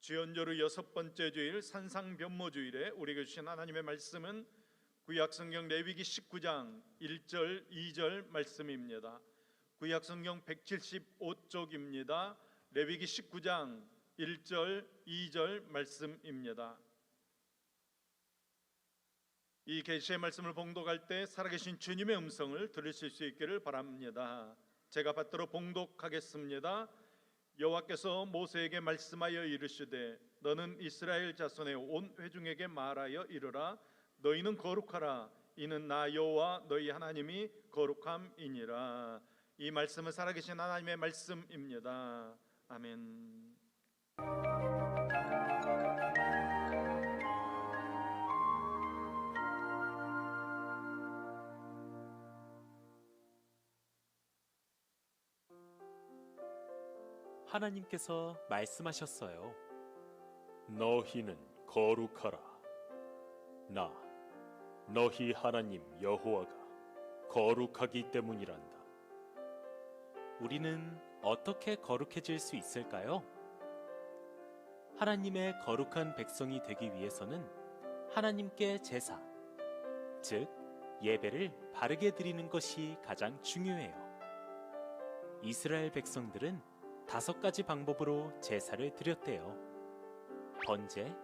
주연절의 6번째 주일 산상변모주일에 우리에게 주신 하나님의 말씀은 구약성경 레위기 19장 1절 2절 말씀입니다. 구약성경 175쪽입니다. 레위기 19장 1절 2절 말씀입니다. 이 계시의 말씀을 봉독할 때 살아계신 주님의 음성을 들으실 수 있기를 바랍니다. 제가 받들어 봉독하겠습니다. 여호와께서 모세에게 말씀하여 이르시되 너는 이스라엘 자손의 온 회중에게 말하여 이르라. 너희는 거룩하라. 이는 나 여호와 너희 하나님이 거룩함이니라. 이 말씀은 살아계신 하나님의 말씀입니다. 아멘. 하나님께서 말씀하셨어요. 너희는 거룩하라. 나 너희 하나님 여호와가 거룩하기 때문이란다. 우리는 어떻게 거룩해질 수 있을까요? 하나님의 거룩한 백성이 되기 위해서는 하나님께 제사, 즉 예배를 바르게 드리는 것이 가장 중요해요. 이스라엘 백성들은 5가지 방법으로 제사를 드렸대요. 번제,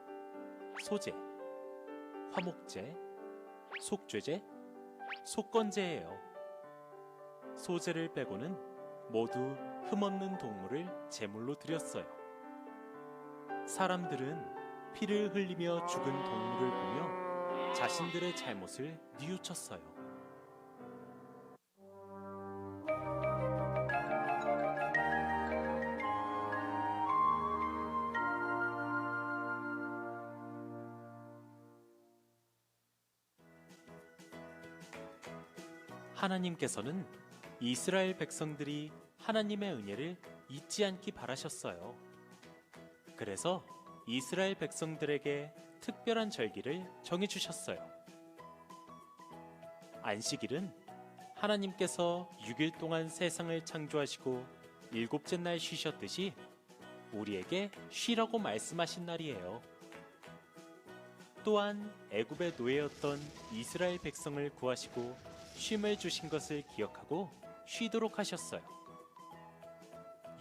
소제, 화목제, 속죄제, 속건제예요. 소제를 빼고는 모두 흠없는 동물을 제물로 드렸어요. 사람들은 피를 흘리며 죽은 동물을 보며 자신들의 잘못을 뉘우쳤어요. 하나님께서는 이스라엘 백성들이 하나님의 은혜를 잊지 않기 바라셨어요. 그래서 이스라엘 백성들에게 특별한 절기를 정해주셨어요. 안식일은 하나님께서 6일 동안 세상을 창조하시고 7째 날 쉬셨듯이 우리에게 쉬라고 말씀하신 날이에요. 또한 애굽의 노예였던 이스라엘 백성을 구하시고 쉼을 주신 것을 기억하고 쉬도록 하셨어요.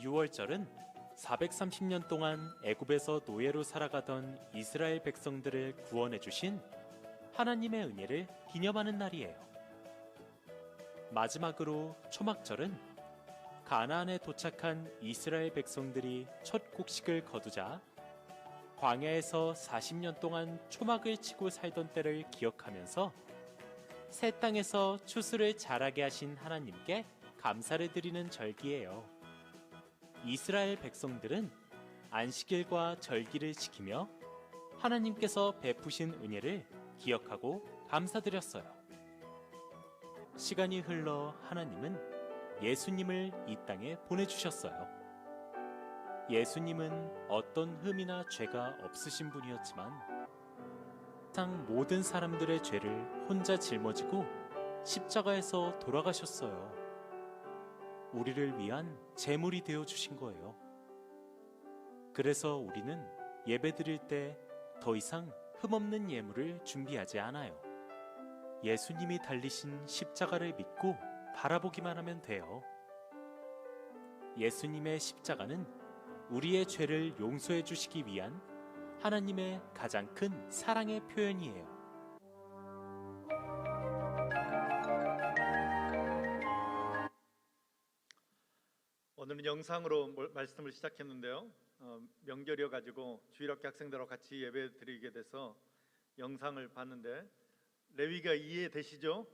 6월절은 430년 동안 애굽에서 노예로 살아가던 이스라엘 백성들을 구원해 주신 하나님의 은혜를 기념하는 날이에요. 마지막으로 초막절은 가나안에 도착한 이스라엘 백성들이 첫 곡식을 거두자 광야에서 40년 동안 초막을 치고 살던 때를 기억하면서 새 땅에서 추수를 자라게 하신 하나님께 감사를 드리는 절기예요. 이스라엘 백성들은 안식일과 절기를 지키며 하나님께서 베푸신 은혜를 기억하고 감사드렸어요. 시간이 흘러 하나님은 예수님을 이 땅에 보내주셨어요. 예수님은 어떤 흠이나 죄가 없으신 분이었지만 세상 모든 사람들의 죄를 혼자 짊어지고 십자가에서 돌아가셨어요. 우리를 위한 제물이 되어 주신 거예요. 그래서 우리는 예배드릴 때 더 이상 흠없는 예물을 준비하지 않아요. 예수님이 달리신 십자가를 믿고 바라보기만 하면 돼요. 예수님의 십자가는 우리의 죄를 용서해 주시기 위한 하나님의 가장 큰 사랑의 표현이에요. 오늘은 영상으로 말씀을 시작했는데요. 명절이어가지고 주일학교 학생들하고 같이 예배 드리게 돼서 영상을 봤는데 레위기가 이해되시죠?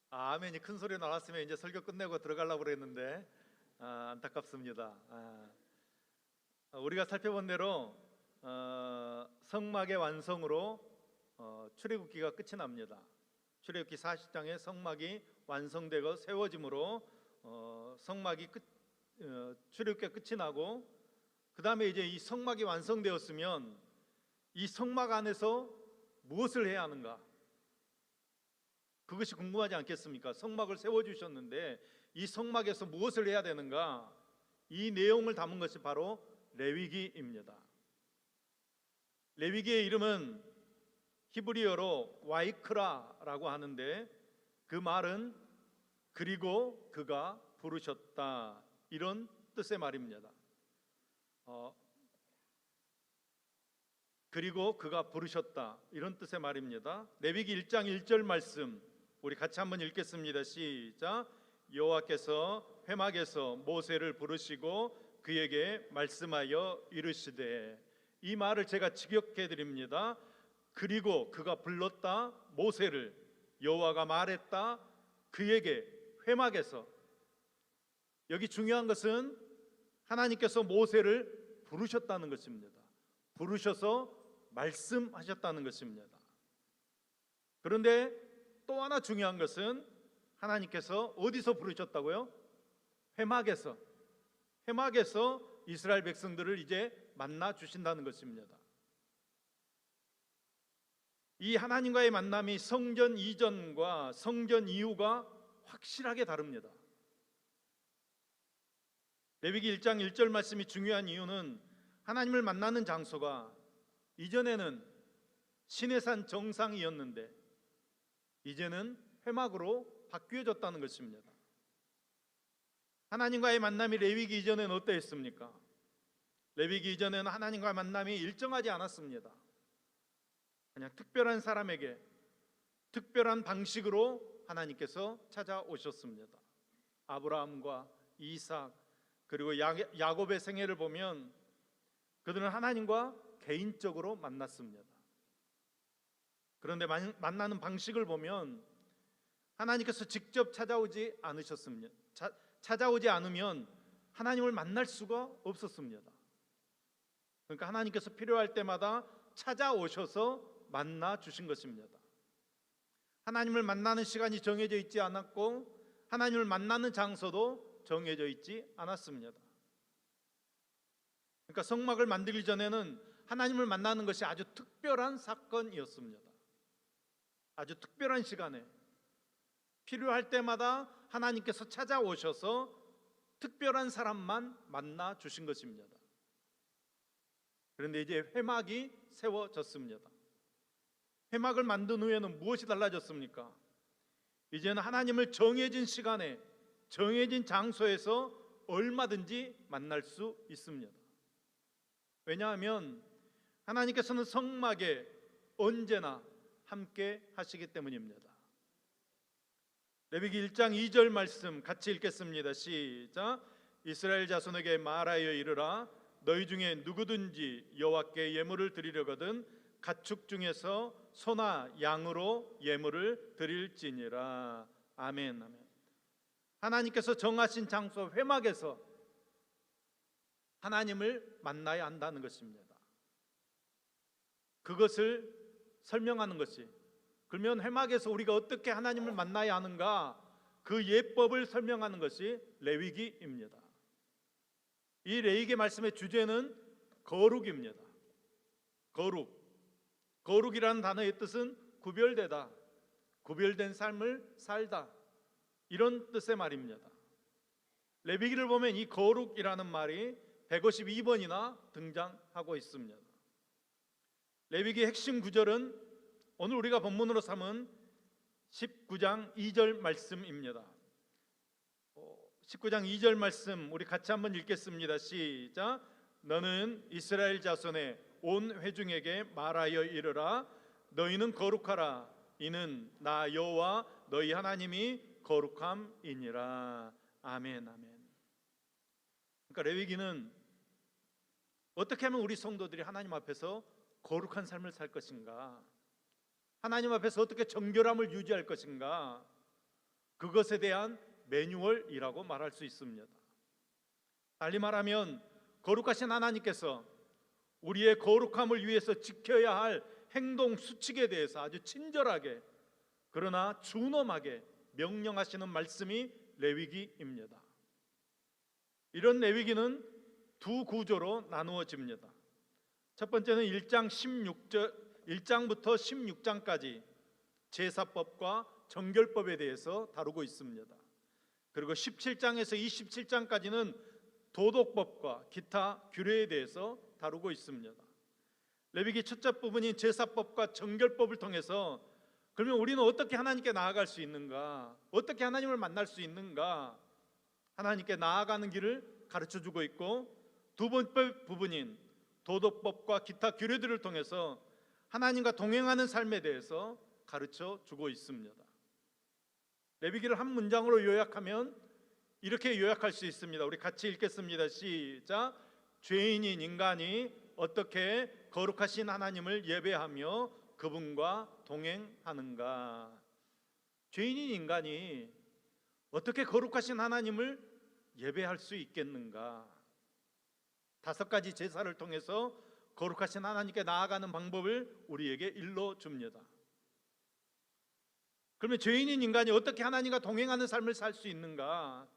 아멘이 큰 소리 나왔으면 이제 설교 끝내고 들어가려고 그랬는데 안타깝습니다. 우리가 살펴본 대로 성막의 완성으로 출애굽기가 끝이 납니다. 출애굽기 40장에 성막이 완성되고 세워짐으로 성막이 출애굽기가 끝이 나고, 그 다음에 이제 이 성막이 완성되었으면 이 성막 안에서 무엇을 해야 하는가? 그것이 궁금하지 않겠습니까? 성막을 세워주셨는데 이 성막에서 무엇을 해야 되는가? 이 내용을 담은 것이 바로 레위기입니다. 레위기의 이름은 히브리어로 와이크라라고 하는데 그 말은 그리고 그가 부르셨다 이런 뜻의 말입니다. 그리고 그가 부르셨다 이런 뜻의 말입니다. 레위기 1장 1절 말씀 우리 같이 한번 읽겠습니다. 시작. 여호와께서 회막에서 모세를 부르시고 그에게 말씀하여 이르시되, 이 말을 제가 직역해 드립니다. 그리고 그가 불렀다 모세를, 여호와가 말했다 그에게 회막에서. 여기 중요한 것은 하나님께서 모세를 부르셨다는 것입니다. 부르셔서 말씀하셨다는 것입니다. 그런데 또 하나 중요한 것은 하나님께서 어디서 부르셨다고요? 회막에서. 회막에서 이스라엘 백성들을 이제 만나 주신다는 것입니다. 이 하나님과의 만남이 성전 이전과 성전 이후가 확실하게 다릅니다. 레위기 1장 1절 말씀이 중요한 이유는 하나님을 만나는 장소가 이전에는 시내산 정상이었는데 이제는 회막으로 바뀌어졌다는 것입니다. 하나님과의 만남이 레위기 이전에는 어떠했습니까? 레위기 이전에는 하나님과의 만남이 일정하지 않았습니다. 그냥 특별한 사람에게 특별한 방식으로 하나님께서 찾아오셨습니다. 아브라함과 이삭 그리고 야곱의 생애를 보면 그들은 하나님과 개인적으로 만났습니다. 그런데 만나는 방식을 보면 하나님께서 직접 찾아오지 않으셨습니다. 찾아오지 않으면 하나님을 만날 수가 없었습니다. 그러니까 하나님께서 필요할 때마다 찾아오셔서 만나 주신 것입니다. 하나님을 만나는 시간이 정해져 있지 않았고 하나님을 만나는 장소도 정해져 있지 않았습니다. 그러니까 성막을 만들기 전에는 하나님을 만나는 것이 아주 특별한 사건이었습니다. 아주 특별한 시간에 필요할 때마다 하나님께서 찾아오셔서 특별한 사람만 만나 주신 것입니다. 그런데 이제 회막이 세워졌습니다. 회막을 만든 후에는 무엇이 달라졌습니까? 이제는 하나님을 정해진 시간에 정해진 장소에서 얼마든지 만날 수 있습니다. 왜냐하면 하나님께서는 성막에 언제나 함께 하시기 때문입니다. 레위기 1장 2절 말씀 같이 읽겠습니다. 시작. 이스라엘 자손에게 말하여 이르라. 너희 중에 누구든지 여호와께 예물을 드리려거든 가축 중에서 소나 양으로 예물을 드릴지니라. 아멘. 아멘. 하나님께서 정하신 장소 회막에서 하나님을 만나야 한다는 것입니다. 그것을 설명하는 것이, 그러면 회막에서 우리가 어떻게 하나님을 만나야 하는가, 그 예법을 설명하는 것이 레위기입니다. 이 레위기 말씀의 주제는 거룩입니다. 거룩이라는 단어의 뜻은 구별되다, 구별된 삶을 살다, 이런 뜻의 말입니다. 레위기를 보면 이 거룩이라는 말이 152번이나 등장하고 있습니다. 레위기 핵심 구절은 오늘 우리가 본문으로 삼은 19장 2절 말씀입니다. 19장 2절 말씀 우리 같이 한번 읽겠습니다. 시작. 너는 이스라엘 자손의 온 회중에게 말하여 이르라. 너희는 거룩하라. 이는 나 여호와 너희 하나님이 거룩함이니라. 아멘. 아멘. 그러니까 레위기는 어떻게 하면 우리 성도들이 하나님 앞에서 거룩한 삶을 살 것인가, 하나님 앞에서 어떻게 정결함을 유지할 것인가, 그것에 대한 매뉴얼이라고 말할 수 있습니다. 달리 말하면 거룩하신 하나님께서 우리의 거룩함을 위해서 지켜야 할 행동 수칙에 대해서 아주 친절하게 그러나 준엄하게 명령하시는 말씀이 레위기입니다. 이런 레위기는 두 구조로 나누어집니다. 첫 번째는 1장부터 16장까지 제사법과 정결법에 대해서 다루고 있습니다. 그리고 17장에서 27장까지는 도덕법과 기타 규례에 대해서 다루고 있습니다. 레위기 첫째 부분인 제사법과 정결법을 통해서 그러면 우리는 어떻게 하나님께 나아갈 수 있는가? 어떻게 하나님을 만날 수 있는가? 하나님께 나아가는 길을 가르쳐 주고 있고, 두 번째 부분인 도덕법과 기타 규례들을 통해서 하나님과 동행하는 삶에 대해서 가르쳐 주고 있습니다. 레위기를 한 문장으로 요약하면 이렇게 요약할 수 있습니다. 우리 같이 읽겠습니다. 시작. 죄인인 인간이 어떻게 거룩하신 하나님을 예배하며 그분과 동행하는가? 죄인인 인간이 어떻게 거룩하신 하나님을 예배할 수 있겠는가? 5가지 제사를 통해서 거룩하신 하나님께 나아가는 방법을 우리에게 일러줍니다. 그러면 죄인인 인간이 어떻게 하나님과 동행하는 삶을 살 수 있는가?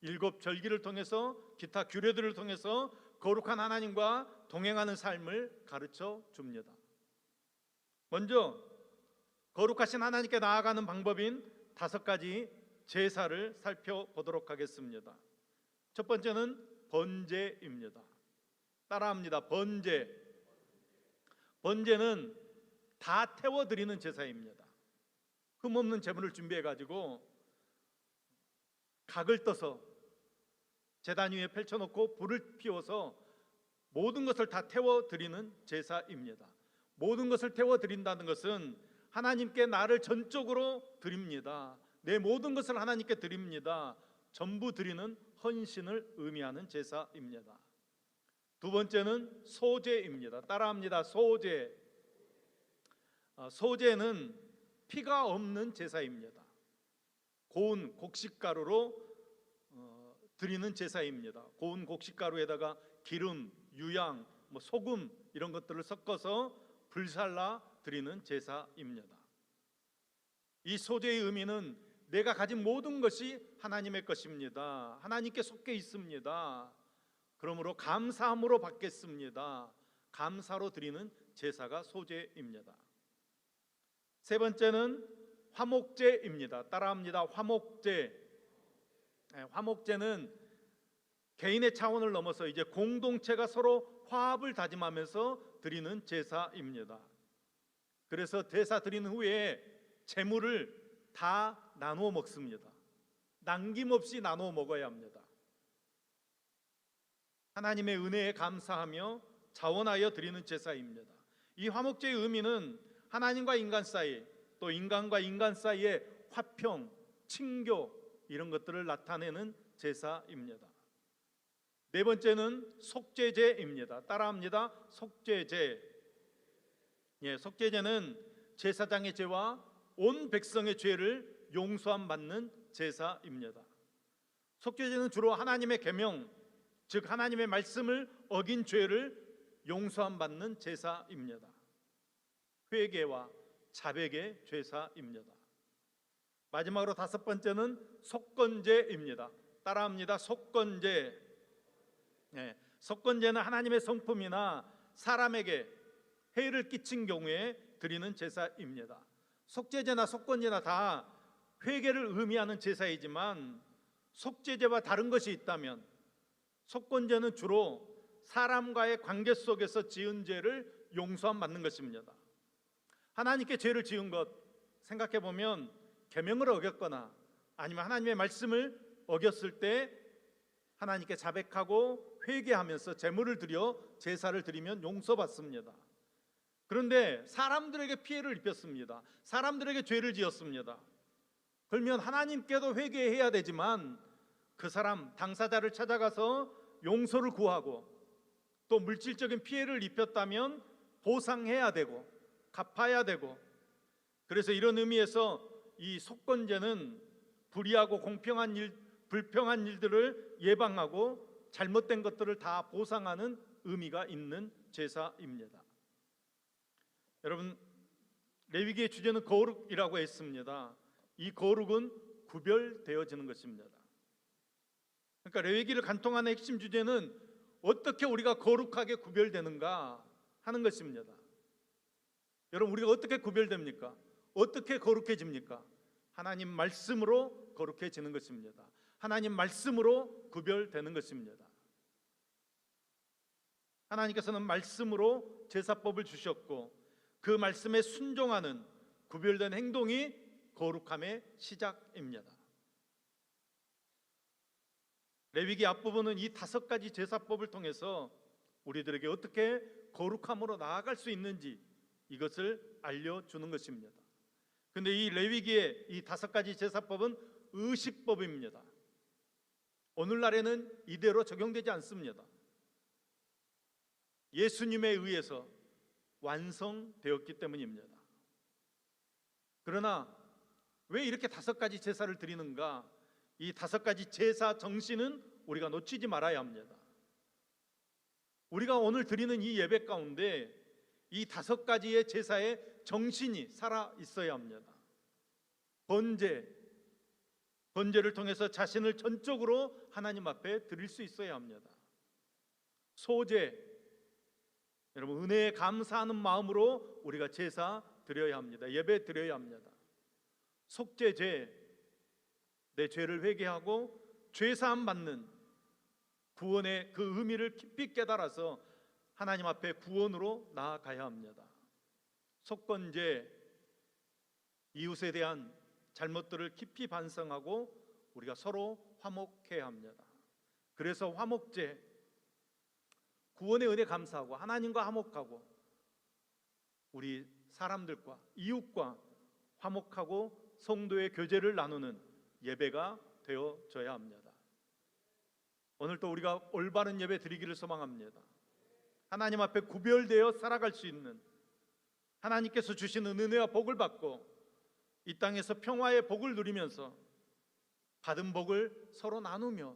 7절기를 통해서, 기타 규례들을 통해서 거룩한 하나님과 동행하는 삶을 가르쳐 줍니다. 먼저 거룩하신 하나님께 나아가는 방법인 5가지 제사를 살펴보도록 하겠습니다. 첫 번째는 번제입니다. 따라합니다. 번제. 번제는 다 태워드리는 제사입니다. 흠없는 제물을 준비해 가지고 각을 떠서 제단 위에 펼쳐놓고 불을 피워서 모든 것을 다 태워드리는 제사입니다. 모든 것을 태워드린다는 것은 하나님께 나를 전적으로 드립니다. 내 모든 것을 하나님께 드립니다. 전부 드리는 헌신을 의미하는 제사입니다. 두 번째는 소제입니다. 따라합니다. 소제. 소제는 피가 없는 제사입니다. 고운 곡식가루로 드리는 제사입니다. 고운 곡식가루에다가 기름, 유향, 소금 이런 것들을 섞어서 불살라 드리는 제사입니다. 이 소제의 의미는 내가 가진 모든 것이 하나님의 것입니다. 하나님께 속해 있습니다. 그러므로 감사함으로 받겠습니다. 감사로 드리는 제사가 소제입니다. 세 번째는 화목제입니다. 따라합니다. 화목제. 화목제는 개인의 차원을 넘어서 이제 공동체가 서로 화합을 다짐하면서 드리는 제사입니다. 그래서 제사 드리는 후에 제물을 다 나누어 먹습니다. 남김없이 나누어 먹어야 합니다. 하나님의 은혜에 감사하며 자원하여 드리는 제사입니다. 이 화목제의 의미는 하나님과 인간 사이, 또 인간과 인간 사이의 화평, 친교 이런 것들을 나타내는 제사입니다. 네 번째는 속죄제입니다. 따라합니다. 속죄제. 속죄제는 제사장의 죄와 온 백성의 죄를 용서함 받는 제사입니다. 속죄제는 주로 하나님의 계명, 즉 하나님의 말씀을 어긴 죄를 용서함 받는 제사입니다. 회개와 자백의 제사입니다. 마지막으로 5번째는 속건제입니다. 따라합니다. 속건제. 속건제는 하나님의 성품이나 사람에게 해를 끼친 경우에 드리는 제사입니다. 속죄제나 속건제나 다 회개를 의미하는 제사이지만 속죄제와 다른 것이 있다면 속건제는 주로 사람과의 관계 속에서 지은 죄를 용서함 받는 것입니다. 하나님께 죄를 지은 것 생각해 보면 계명을 어겼거나 아니면 하나님의 말씀을 어겼을 때 하나님께 자백하고 회개하면서 제물을 드려 제사를 드리면 용서받습니다. 그런데 사람들에게 피해를 입혔습니다. 사람들에게 죄를 지었습니다. 그러면 하나님께도 회개해야 되지만 그 사람 당사자를 찾아가서 용서를 구하고 또 물질적인 피해를 입혔다면 보상해야 되고 갚아야 되고, 그래서 이런 의미에서 이 속건제는 불의하고 불평한 일들을 예방하고 잘못된 것들을 다 보상하는 의미가 있는 제사입니다. 여러분, 레위기의 주제는 거룩이라고 했습니다. 이 거룩은 구별되어지는 것입니다. 그러니까 레위기를 간통하는 핵심 주제는 어떻게 우리가 거룩하게 구별되는가 하는 것입니다. 여러분, 우리가 어떻게 구별됩니까? 어떻게 거룩해집니까? 하나님 말씀으로 거룩해지는 것입니다. 하나님 말씀으로 구별되는 것입니다. 하나님께서는 말씀으로 제사법을 주셨고 그 말씀에 순종하는 구별된 행동이 거룩함의 시작입니다. 레위기 앞부분은 이 5가지 제사법을 통해서 우리들에게 어떻게 거룩함으로 나아갈 수 있는지 이것을 알려주는 것입니다. 그런데 이 레위기의 이 5가지 제사법은 의식법입니다. 오늘날에는 이대로 적용되지 않습니다. 예수님에 의해서 완성되었기 때문입니다. 그러나 왜 이렇게 5가지 제사를 드리는가? 이 5가지 제사 정신은 우리가 놓치지 말아야 합니다. 우리가 오늘 드리는 이 예배 가운데 이 5가지의 제사의 정신이 살아 있어야 합니다. 번제를 통해서 자신을 전적으로 하나님 앞에 드릴 수 있어야 합니다. 소제, 여러분 은혜에 감사하는 마음으로 우리가 제사 드려야 합니다. 예배 드려야 합니다. 속죄제, 내 죄를 회개하고 죄사함 받는 구원의 그 의미를 깊이 깨달아서 하나님 앞에 구원으로 나아가야 합니다. 속건제, 이웃에 대한 잘못들을 깊이 반성하고 우리가 서로 화목해야 합니다. 그래서 화목제, 구원의 은혜 감사하고 하나님과 화목하고 우리 사람들과 이웃과 화목하고 성도의 교제를 나누는 예배가 되어져야 합니다. 오늘 또 우리가 올바른 예배 드리기를 소망합니다. 하나님 앞에 구별되어 살아갈 수 있는, 하나님께서 주시는 은혜와 복을 받고 이 땅에서 평화의 복을 누리면서 받은 복을 서로 나누며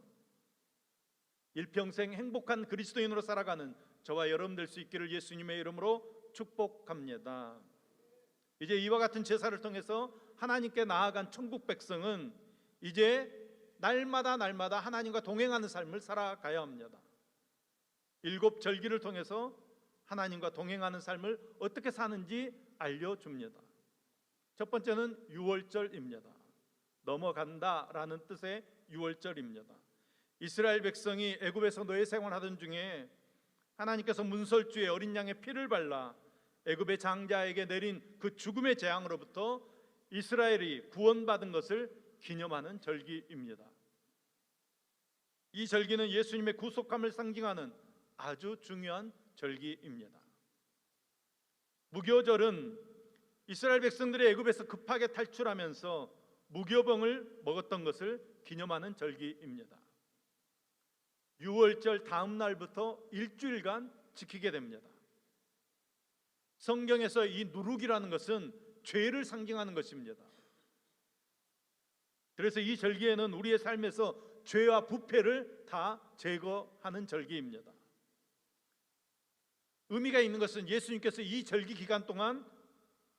일평생 행복한 그리스도인으로 살아가는 저와 여러분 될 수 있기를 예수님의 이름으로 축복합니다. 이제 이와 같은 제사를 통해서 하나님께 나아간 천국 백성은 이제 날마다 하나님과 동행하는 삶을 살아가야 합니다. 7 절기를 통해서 하나님과 동행하는 삶을 어떻게 사는지 알려줍니다. 첫 번째는 유월절입니다. 넘어간다라는 뜻의 유월절입니다. 이스라엘 백성이 애굽에서 노예 생활하던 중에 하나님께서 문설주에 어린 양의 피를 발라 애굽의 장자에게 내린 그 죽음의 재앙으로부터 이스라엘이 구원받은 것을 기념하는 절기입니다. 이 절기는 예수님의 구속함을 상징하는 아주 중요한 절기입니다. 무교절은 이스라엘 백성들이 애굽에서 급하게 탈출하면서 무교병을 먹었던 것을 기념하는 절기입니다. 유월절 다음 날부터 일주일간 지키게 됩니다. 성경에서 이 누룩이라는 것은 죄를 상징하는 것입니다. 그래서 이 절기에는 우리의 삶에서 죄와 부패를 다 제거하는 절기입니다. 의미가 있는 것은 예수님께서 이 절기 기간 동안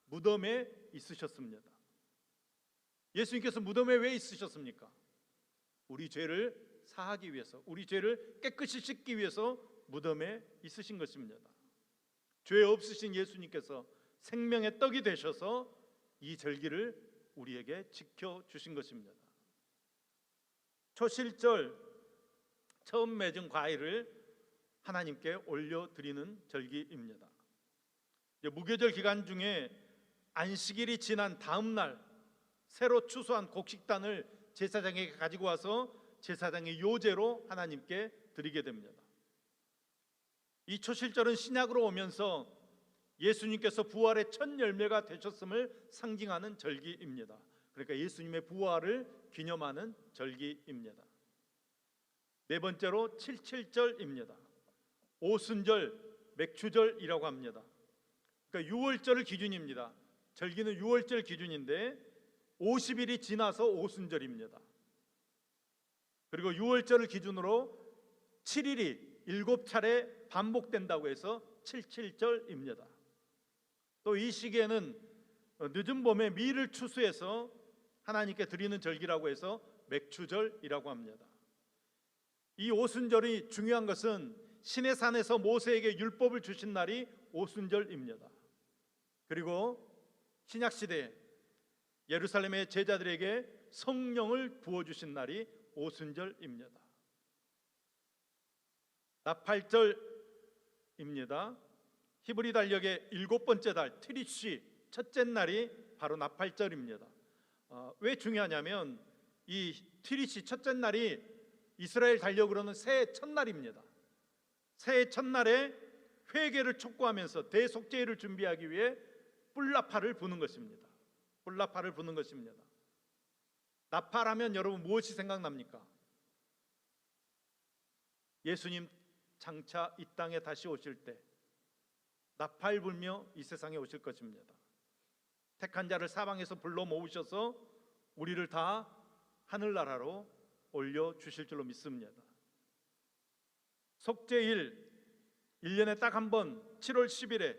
무덤에 있으셨습니다. 예수님께서 무덤에 왜 있으셨습니까? 우리 죄를 사하기 위해서, 우리 죄를 깨끗이 씻기 위해서 무덤에 있으신 것입니다. 죄 없으신 예수님께서 생명의 떡이 되셔서 이 절기를 우리에게 지켜주신 것입니다. 초실절, 처음 맺은 과일을 하나님께 올려드리는 절기입니다. 무교절 기간 중에 안식일이 지난 다음 날 새로 추수한 곡식단을 제사장에게 가지고 와서 제사장의 요제로 하나님께 드리게 됩니다. 이 초실절은 신약으로 오면서 예수님께서 부활의 첫 열매가 되셨음을 상징하는 절기입니다. 그러니까 예수님의 부활을 기념하는 절기입니다. 네 번째로 77절입니다. 오순절, 맥추절이라고 합니다. 그러니까 6월절을 기준입니다. 절기는 6월절 기준인데 50일이 지나서 오순절입니다. 그리고 6월절을 기준으로 7일이 7차례 반복된다고 해서 77절입니다. 또 이 시기에는 늦은 봄에 밀을 추수해서 하나님께 드리는 절기라고 해서 맥추절이라고 합니다. 이 오순절이 중요한 것은 시내산에서 모세에게 율법을 주신 날이 오순절입니다. 그리고 신약시대 예루살렘의 제자들에게 성령을 부어주신 날이 오순절입니다. 나팔절, 달입니다. 히브리 달력의 7번째 달 트리시 첫째 날이 바로 나팔절입니다. 왜 중요하냐면 이 트리시 첫째 날이 이스라엘 달력으로는 새해 첫날입니다. 새해 첫날에 회개를 촉구하면서 대속죄를 준비하기 위해 뿔나팔을 부는 것입니다. 뿔나팔을 부는 것입니다. 나팔하면 여러분 무엇이 생각납니까? 예수님 장차 이 땅에 다시 오실 때 나팔 불며 이 세상에 오실 것입니다. 택한 자를 사방에서 불러 모으셔서 우리를 다 하늘나라로 올려주실 줄로 믿습니다. 속죄일 1년에 딱 한 번 7월 10일에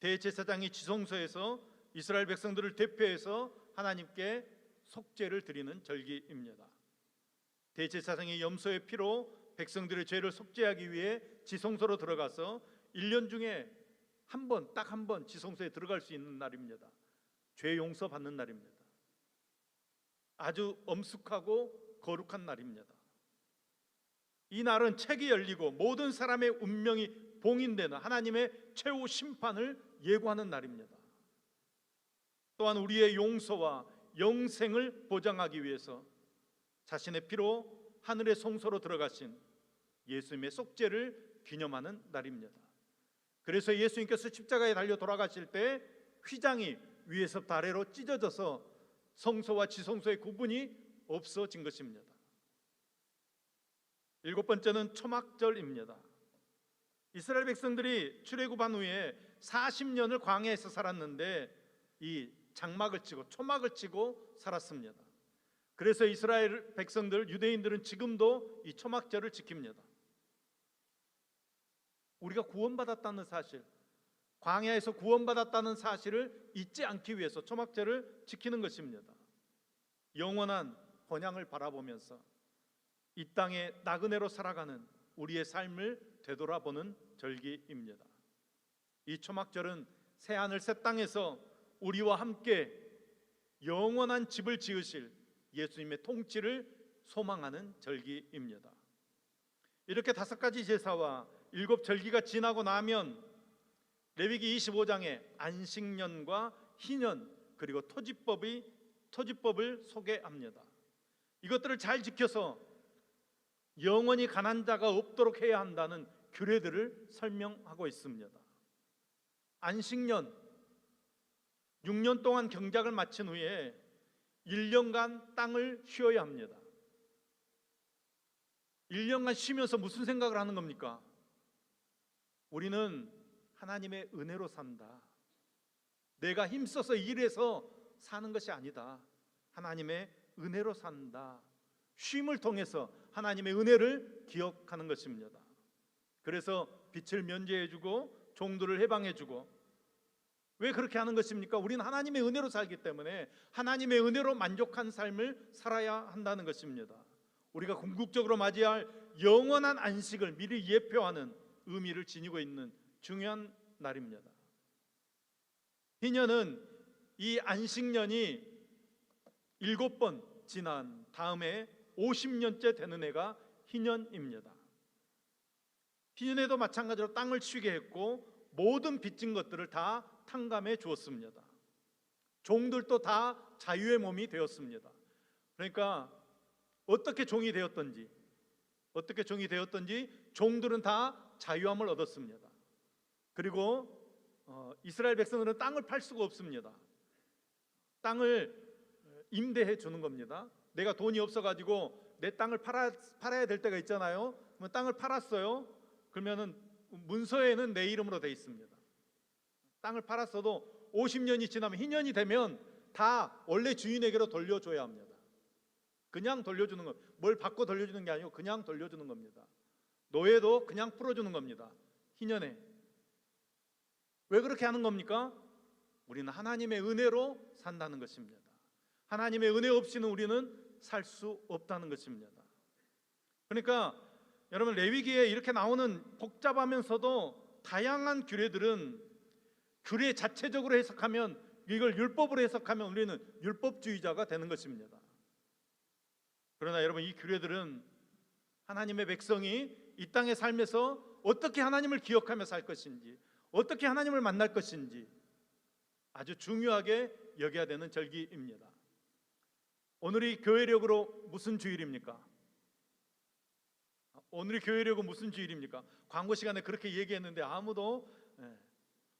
대제사장이 지성소에서 이스라엘 백성들을 대표해서 하나님께 속죄를 드리는 절기입니다. 대제사장이 염소의 피로 백성들의 죄를 속죄하기 위해 지성소로 들어가서 1년 중에 딱 한 번 지성소에 들어갈 수 있는 날입니다. 죄 용서 받는 날입니다. 아주 엄숙하고 거룩한 날입니다. 이 날은 책이 열리고 모든 사람의 운명이 봉인되는 하나님의 최후 심판을 예고하는 날입니다. 또한 우리의 용서와 영생을 보장하기 위해서 자신의 피로 하늘의 성소로 들어가신 예수님의 속죄를 기념하는 날입니다. 그래서 예수님께서 십자가에 달려 돌아가실 때 휘장이 위에서부터 아래로 찢어져서 성소와 지성소의 구분이 없어진 것입니다. 7번째는 초막절입니다. 이스라엘 백성들이 출애굽한 후에 40년을 광야에서 살았는데 이 장막을 치고 초막을 치고 살았습니다. 그래서 이스라엘 백성들, 유대인들은 지금도 이 초막절을 지킵니다. 우리가 구원받았다는 사실, 광야에서 구원받았다는 사실을 잊지 않기 위해서 초막절을 지키는 것입니다. 영원한 번향을 바라보면서 이 땅에 나그네로 살아가는 우리의 삶을 되돌아보는 절기입니다. 이 초막절은 새하늘 새 땅에서 우리와 함께 영원한 집을 지으실 예수님의 통치를 소망하는 절기입니다. 이렇게 5가지 제사와 7절기가 지나고 나면 레위기 25장에 안식년과 희년 그리고 토지법을 소개합니다. 이것들을 잘 지켜서 영원히 가난 자가 없도록 해야 한다는 규례들을 설명하고 있습니다. 안식년 6년 동안 경작을 마친 후에 1년간 땅을 쉬어야 합니다. 1년간 쉬면서 무슨 생각을 하는 겁니까? 우리는 하나님의 은혜로 산다. 내가 힘써서 일해서 사는 것이 아니다. 하나님의 은혜로 산다. 쉼을 통해서 하나님의 은혜를 기억하는 것입니다. 그래서 빛을 면제해주고 종들을 해방해주고, 왜 그렇게 하는 것입니까? 우리는 하나님의 은혜로 살기 때문에 하나님의 은혜로 만족한 삶을 살아야 한다는 것입니다. 우리가 궁극적으로 맞이할 영원한 안식을 미리 예표하는 의미를 지니고 있는 중요한 날입니다. 희년은 이 안식년이 7번 지난 다음에 50년째 되는 해가 희년입니다. 희년에도 마찬가지로 땅을 쉬게 했고 모든 빚진 것들을 다 탕감해 주었습니다. 종들도 다 자유의 몸이 되었습니다. 그러니까 어떻게 종이 되었던지 종들은 다 자유함을 얻었습니다. 그리고 이스라엘 백성들은 땅을 팔 수가 없습니다. 땅을 임대해 주는 겁니다. 내가 돈이 없어가지고 내 땅을 팔아야 될 때가 있잖아요. 그러면 땅을 팔았어요. 그러면은 문서에는 내 이름으로 돼 있습니다. 땅을 팔았어도 50년이 지나면 희년이 되면 다 원래 주인에게로 돌려줘야 합니다. 그냥 돌려주는 것, 뭘 받고 돌려주는 게 아니고 그냥 돌려주는 겁니다. 노예도 그냥 풀어주는 겁니다. 희년에. 왜 그렇게 하는 겁니까? 우리는 하나님의 은혜로 산다는 것입니다. 하나님의 은혜 없이는 우리는 살 수 없다는 것입니다. 그러니까 여러분, 레위기에 이렇게 나오는 복잡하면서도 다양한 규례들은 규례 자체적으로 해석하면, 이걸 율법으로 해석하면 우리는 율법주의자가 되는 것입니다. 그러나 여러분, 이 규례들은 하나님의 백성이 이 땅에 살면서 어떻게 하나님을 기억하며 살 것인지, 어떻게 하나님을 만날 것인지 아주 중요하게 여겨야 되는 절기입니다. 오늘이 교회력으로 무슨 주일입니까? 오늘이 교회력은 무슨 주일입니까? 광고 시간에 그렇게 얘기했는데 아무도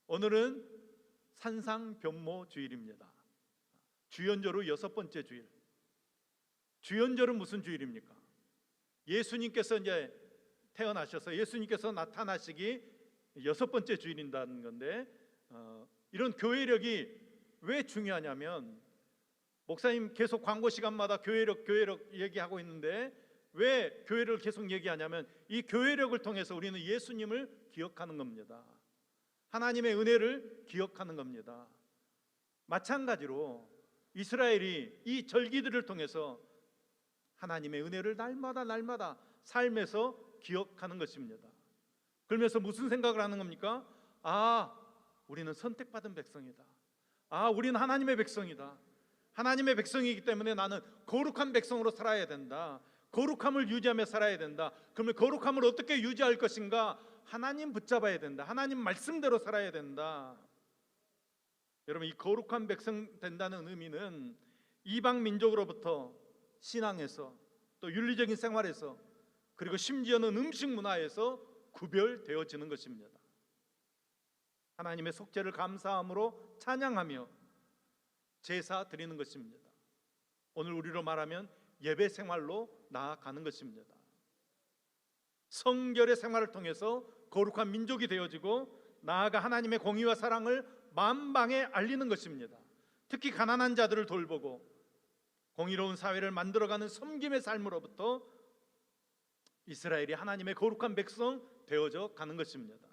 오늘은 산상변모 주일입니다. 주연절후 6번째 주일. 주연절은 무슨 주일입니까? 예수님께서 이제 태어나셔서 예수님께서 나타나시기 6번째 주일인다는 건데, 이런 교회력이 왜 중요하냐면, 목사님 계속 광고 시간마다 교회력 얘기하고 있는데 왜 교회를 계속 얘기하냐면, 이 교회력을 통해서 우리는 예수님을 기억하는 겁니다. 하나님의 은혜를 기억하는 겁니다. 마찬가지로 이스라엘이 이 절기들을 통해서 하나님의 은혜를 날마다 삶에서 기억하는 것입니다. 그러면서 무슨 생각을 하는 겁니까? 우리는 선택받은 백성이다. 우리는 하나님의 백성이다. 하나님의 백성이기 때문에 나는 거룩한 백성으로 살아야 된다. 거룩함을 유지하며 살아야 된다. 그러면 거룩함을 어떻게 유지할 것인가? 하나님 붙잡아야 된다. 하나님 말씀대로 살아야 된다. 여러분, 이 거룩한 백성 된다는 의미는 이방 민족으로부터 신앙에서, 또 윤리적인 생활에서, 그리고 심지어는 음식 문화에서 구별되어지는 것입니다. 하나님의 속죄를 감사함으로 찬양하며 제사 드리는 것입니다. 오늘 우리로 말하면 예배 생활로 나아가는 것입니다. 성결의 생활을 통해서 거룩한 민족이 되어지고 나아가 하나님의 공의와 사랑을 만방에 알리는 것입니다. 특히 가난한 자들을 돌보고 공의로운 사회를 만들어가는 섬김의 삶으로부터 이스라엘이 하나님의 거룩한 백성 되어져 가는 것입니다.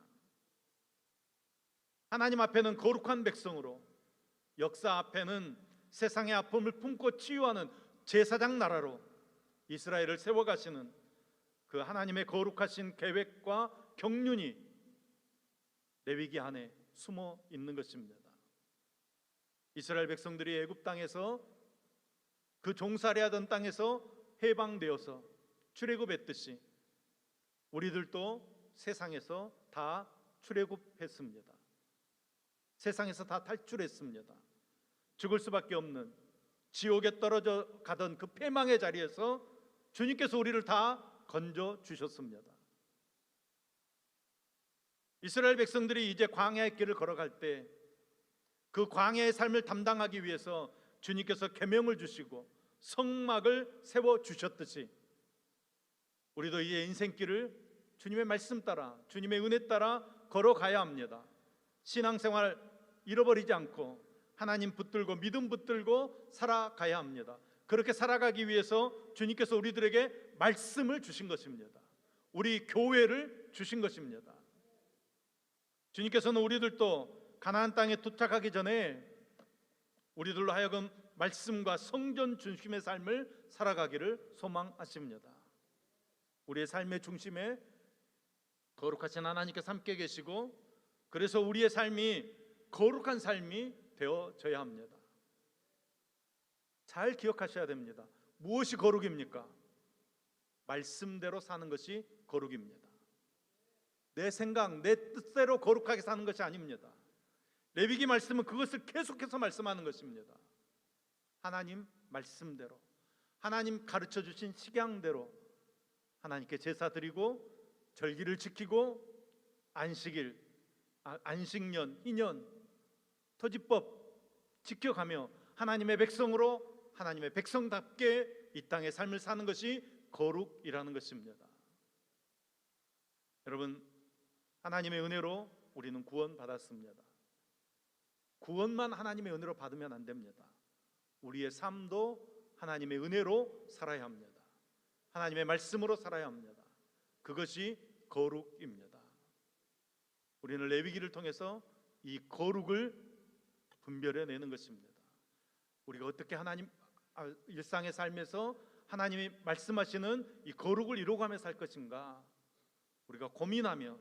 하나님 앞에는 거룩한 백성으로, 역사 앞에는 세상의 아픔을 품고 치유하는 제사장 나라로 이스라엘을 세워가시는 그 하나님의 거룩하신 계획과 경륜이 레위기 안에 숨어 있는 것입니다. 이스라엘 백성들이 애굽 땅에서, 그 종살이하던 땅에서 해방되어서 출애굽했듯이 우리들도 세상에서 다 출애굽했습니다. 세상에서 다 탈출했습니다. 죽을 수밖에 없는 지옥에 떨어져 가던 그 패망의 자리에서 주님께서 우리를 다 건져 주셨습니다. 이스라엘 백성들이 이제 광야의 길을 걸어갈 때 그 광야의 삶을 담당하기 위해서 주님께서 계명을 주시고 성막을 세워 주셨듯이 우리도 이제 인생길을 주님의 말씀 따라, 주님의 은혜 따라 걸어가야 합니다. 신앙생활 잃어버리지 않고 하나님 붙들고 믿음 붙들고 살아가야 합니다. 그렇게 살아가기 위해서 주님께서 우리들에게 말씀을 주신 것입니다. 우리 교회를 주신 것입니다. 주님께서는 우리들도 가나안 땅에 도착하기 전에 우리들로 하여금 말씀과 성전 중심의 삶을 살아가기를 소망하십니다. 우리의 삶의 중심에 거룩하신 하나님께서 함께 계시고, 그래서 우리의 삶이 거룩한 삶이 되어져야 합니다. 잘 기억하셔야 됩니다. 무엇이 거룩입니까? 말씀대로 사는 것이 거룩입니다. 내 생각, 내 뜻대로 거룩하게 사는 것이 아닙니다. 레위기 말씀은 그것을 계속해서 말씀하는 것입니다. 하나님 말씀대로, 하나님 가르쳐 주신 식양대로 하나님께 제사 드리고 절기를 지키고 안식일, 안식년, 희년, 토지법 지켜가며 하나님의 백성으로 하나님의 백성답게 이 땅의 삶을 사는 것이 거룩이라는 것입니다. 여러분, 하나님의 은혜로 우리는 구원받았습니다. 구원만 하나님의 은혜로 받으면 안 됩니다. 우리의 삶도 하나님의 은혜로 살아야 합니다. 하나님의 말씀으로 살아야 합니다. 그것이 거룩입니다. 우리는 레위기를 통해서 이 거룩을 분별해내는 것입니다. 우리가 어떻게 일상의 삶에서 하나님이 말씀하시는 이 거룩을 이루어가며 살 것인가, 우리가 고민하며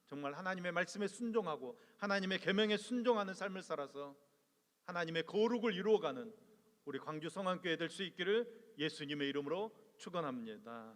정말 하나님의 말씀에 순종하고 하나님의 계명에 순종하는 삶을 살아서 하나님의 거룩을 이루어가는 우리 광주 성안교회 될 수 있기를 예수님의 이름으로 축원합니다.